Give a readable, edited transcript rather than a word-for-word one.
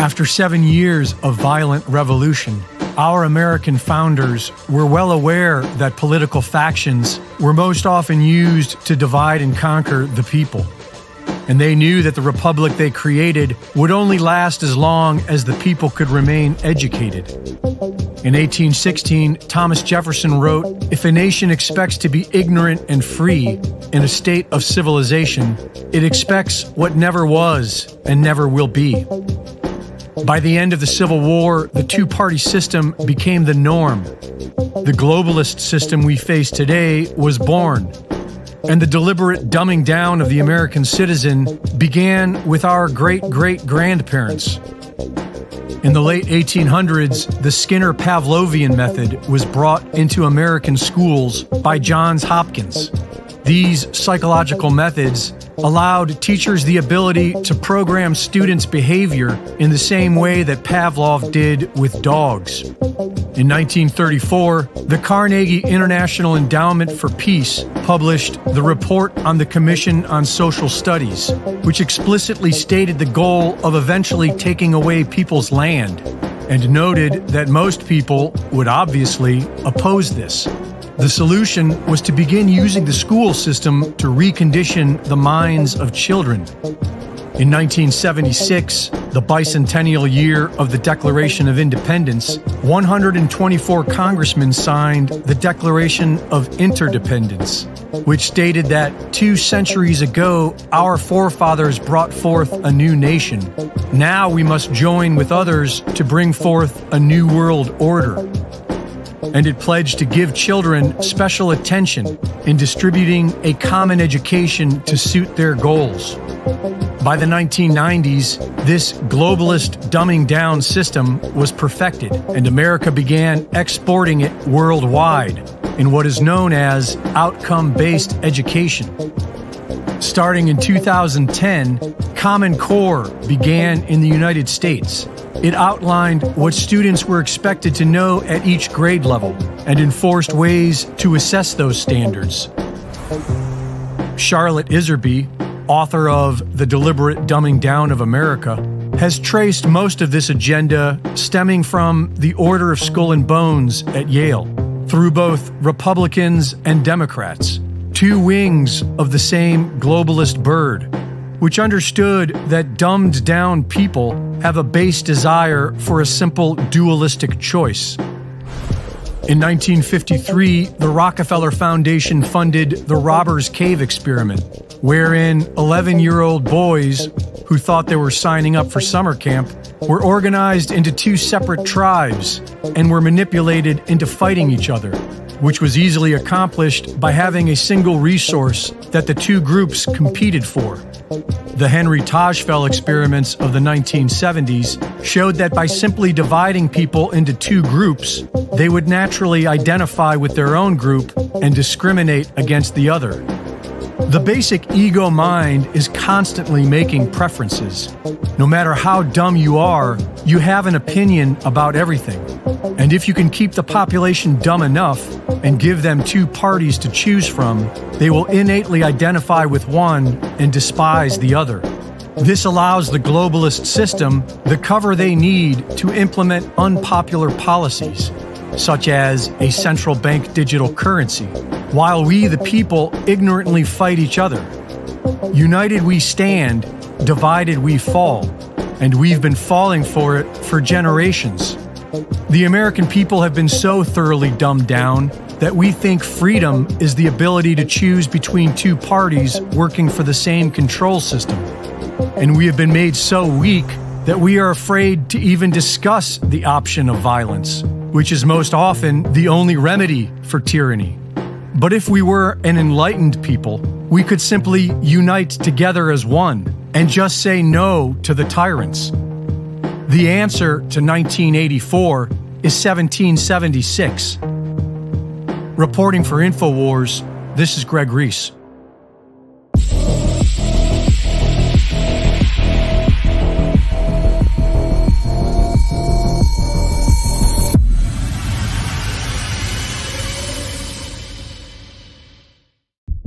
After 7 years of violent revolution, our American founders were well aware that political factions were most often used to divide and conquer the people. And they knew that the republic they created would only last as long as the people could remain educated. In 1816, Thomas Jefferson wrote, "If a nation expects to be ignorant and free in a state of civilization, it expects what never was and never will be." By the end of the Civil War, the two-party system became the norm. The globalist system we face today was born, and the deliberate dumbing down of the American citizen began with our great-great-grandparents. In the late 1800s, the Skinner-Pavlovian method was brought into American schools by Johns Hopkins. These psychological methods allowed teachers the ability to program students' behavior in the same way that Pavlov did with dogs. In 1934, the Carnegie International Endowment for Peace published the Report on the Commission on Social Studies, which explicitly stated the goal of eventually taking away people's land, and noted that most people would obviously oppose this. The solution was to begin using the school system to recondition the minds of children. In 1976, the bicentennial year of the Declaration of Independence, 124 congressmen signed the Declaration of Interdependence, which stated that 2 centuries ago, our forefathers brought forth a new nation. Now we must join with others to bring forth a new world order. And it pledged to give children special attention in distributing a common education to suit their goals. By the 1990s, this globalist dumbing down system was perfected, and America began exporting it worldwide in what is known as outcome-based education. Starting in 2010, Common Core began in the United States. It outlined what students were expected to know at each grade level and enforced ways to assess those standards. Charlotte Iserby, author of The Deliberate Dumbing Down of America, has traced most of this agenda stemming from the Order of Skull and Bones at Yale, through both Republicans and Democrats, 2 wings of the same globalist bird, which understood that dumbed down people have a base desire for a simple dualistic choice. In 1953, the Rockefeller Foundation funded the Robbers Cave experiment, wherein 11-year-old boys who thought they were signing up for summer camp were organized into 2 separate tribes and were manipulated into fighting each other, which was easily accomplished by having a single resource that the 2 groups competed for. The Henry Tajfel experiments of the 1970s showed that by simply dividing people into 2 groups, they would naturally identify with their own group and discriminate against the other. The basic ego mind is constantly making preferences. No matter how dumb you are, you have an opinion about everything. And if you can keep the population dumb enough and give them 2 parties to choose from, they will innately identify with one and despise the other. This allows the globalist system the cover they need to implement unpopular policies, such as a central bank digital currency, while we, the people, ignorantly fight each other. United we stand, divided we fall, and we've been falling for it for generations. The American people have been so thoroughly dumbed down that we think freedom is the ability to choose between 2 parties working for the same control system. And we have been made so weak that we are afraid to even discuss the option of violence, which is most often the only remedy for tyranny. But if we were an enlightened people, we could simply unite together as one and just say no to the tyrants. The answer to 1984 is 1776. Reporting for InfoWars, this is Greg Reese.